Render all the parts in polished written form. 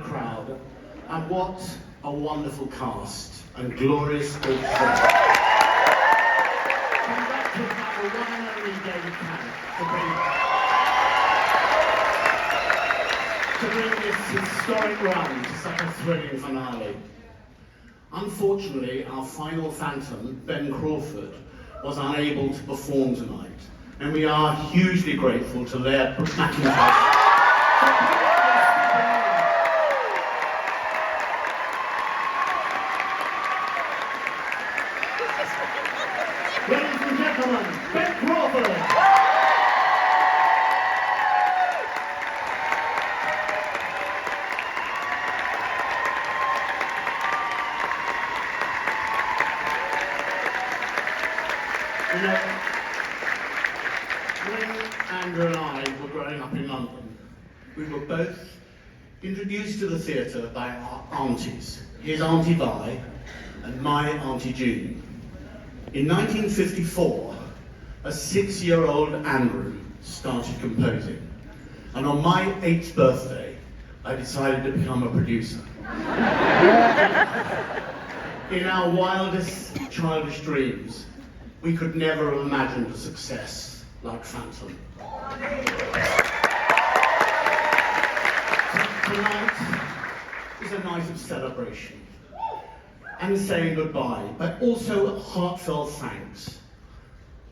crowd, and what a wonderful cast and glorious good friends. Conducted by the one and only David Cannon to bring this historic run to such a thrilling finale. Unfortunately, our final Phantom, Ben Crawford, was unable to perform tonight, and we are hugely grateful to Lloyd McIntosh. Ladies and gentlemen, Ben Crawford! You know, when Andrew and I were growing up in London, we were both introduced to the theatre by our aunties, his Auntie Vi and my Auntie Jean. In 1954, a 6-year-old Andrew started composing, and on my 8th birthday, I decided to become a producer. In our wildest childish dreams, we could never have imagined a success like Phantom. Tonight is a night of celebration and saying goodbye, but also heartfelt thanks.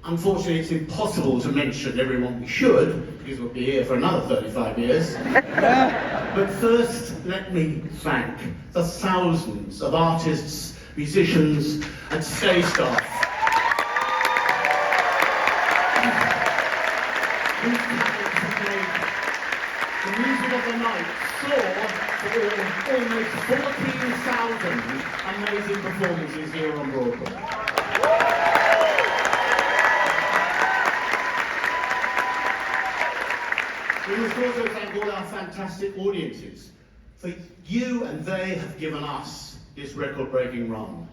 Unfortunately, it's impossible to mention everyone we should, because we'll be here for another 35 years. But first, let me thank the thousands of artists, musicians, and stage staff whose talents have made the music of the night soar for almost 14,000 amazing performances here on Broadway. We must also thank all our fantastic audiences, for you and they have given us this record-breaking run.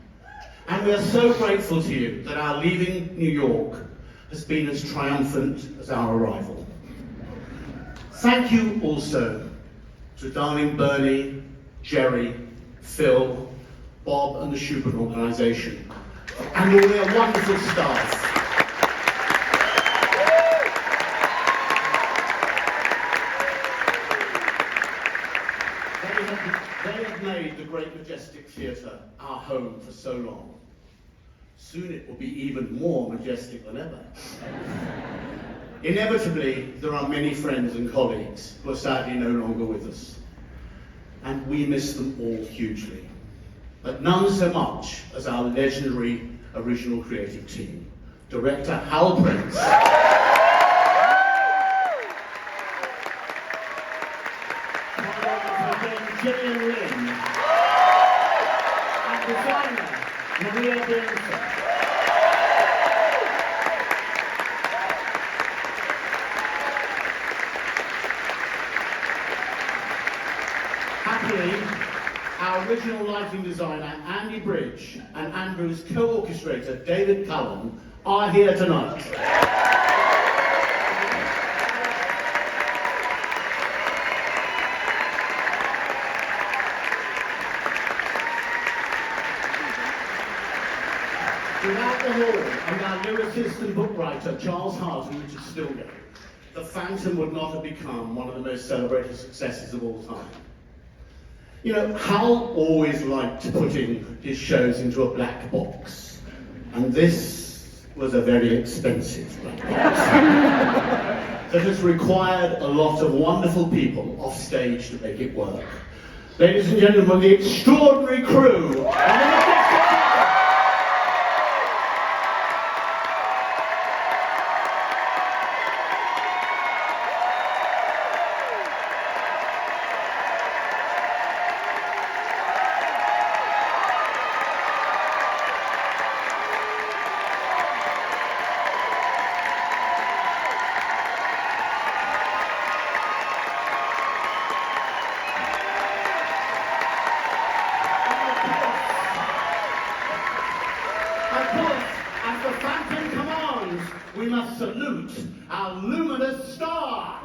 And we are so grateful to you that our leaving New York has been as triumphant as our arrival. Thank you also to darling Bernie, Jerry, Phil, Bob and the Schubert organisation, and all their wonderful staff. They have made the Great Majestic Theatre our home for so long. Soon it will be even more majestic than ever. Inevitably, there are many friends and colleagues who are sadly no longer with us, and we miss them all hugely. But none so much as our legendary original creative team. Director Hal Prince, Gillian Lynn, and designer Maria Bernstein. Happily, our original lighting designer Andy Bridge and Andrew's co-orchestrator David Cullen are here tonight. Without the hall and our lyricist and book writer Charles Hart and Richard Stilgate, The Phantom would not have become one of the most celebrated successes of all time. You know, Hal always liked putting his shows into a black box, and this was a very expensive black box that has required a lot of wonderful people off stage to make it work. Ladies and gentlemen, the extraordinary crew of the we must salute our luminous star.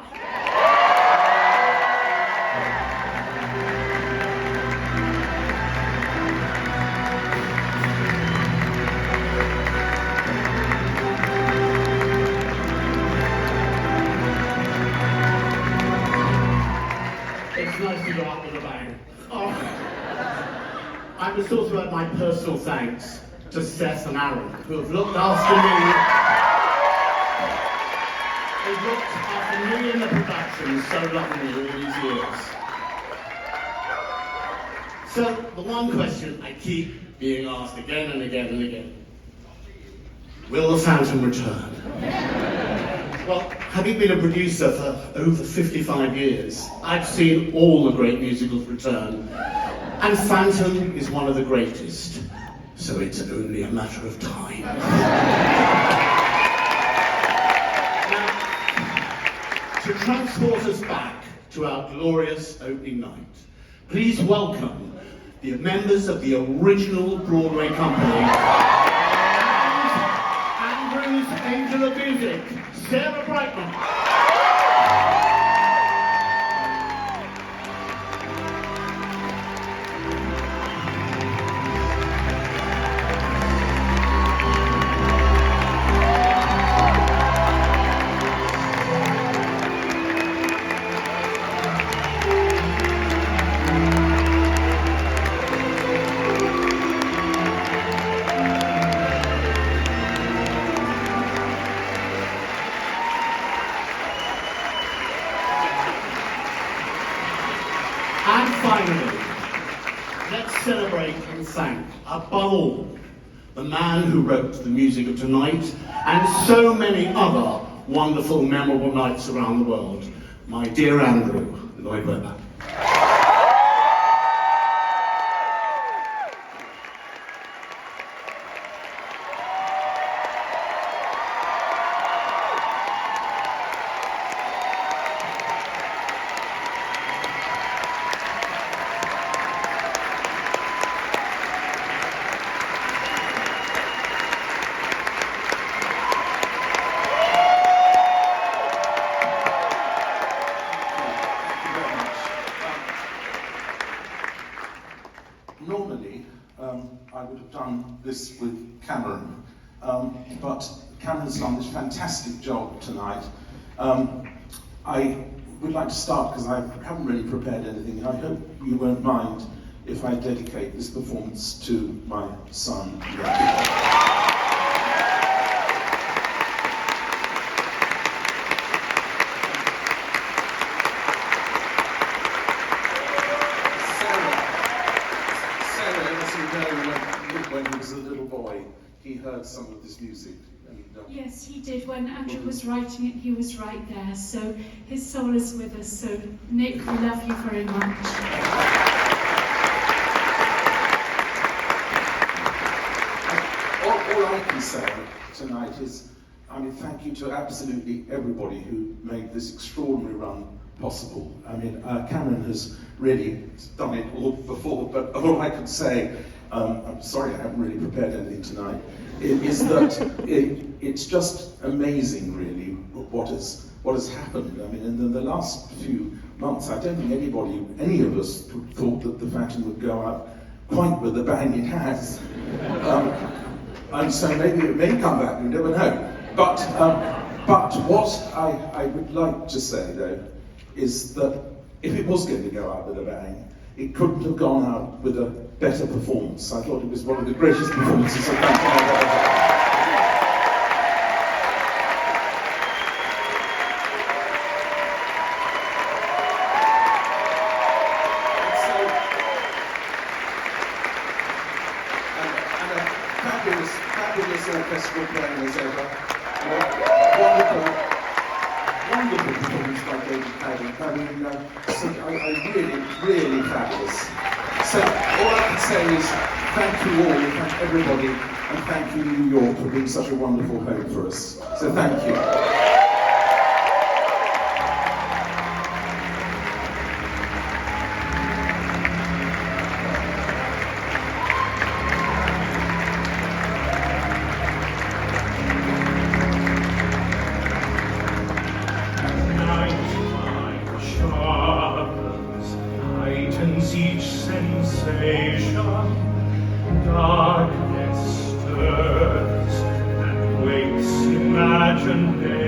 I must also add my personal thanks to Seth and Aaron, who have looked after me. They've looked after me in the production so lovingly all these years. So, the one question I keep being asked again and again and again: will the Phantom return? Well, having been a producer for over 55 years, I've seen all the great musicals return, and Phantom is one of the greatest, so it's only a matter of time. Now, to transport us back to our glorious opening night, please welcome the members of the original Broadway company, Angel of Music, Sarah Brightman. And finally, let's celebrate and thank, above all, the man who wrote the music of tonight and so many other wonderful, memorable nights around the world, my dear Andrew, Lloyd Webber. Normally, I would have done this with Cameron, but Cameron's done this fantastic job tonight. I would like to start because I haven't really prepared anything. I hope you won't mind if I dedicate this performance to my son, Lloyd. When he was a little boy, he heard some of this music. Yes, he did. When Andrew was writing it, he was right there. So his soul is with us. So Nick, we love you very much. All I can say tonight is, thank you to absolutely everybody who made this extraordinary run possible. Cameron has really done it all before, but all I can say, I'm sorry I haven't really prepared anything tonight, is that it's just amazing, really, what has happened. In the last few months, I don't think any of us thought that the Phantom would go out quite with the bang it has. And so maybe it may come back, you never know. But what I would like to say, though, is that if it was going to go out with a bang, it couldn't have gone out with a better performance. I thought it was one of the greatest performances of Phantom I've ever had. And a fabulous orchestral playing as ever. Wonderful performance by David Paddy. Really fabulous. So all I can say is thank you all, and thank everybody, and thank you New York for being such a wonderful home for us. So thank you. Each sensation, darkness stirs and wakes imagination.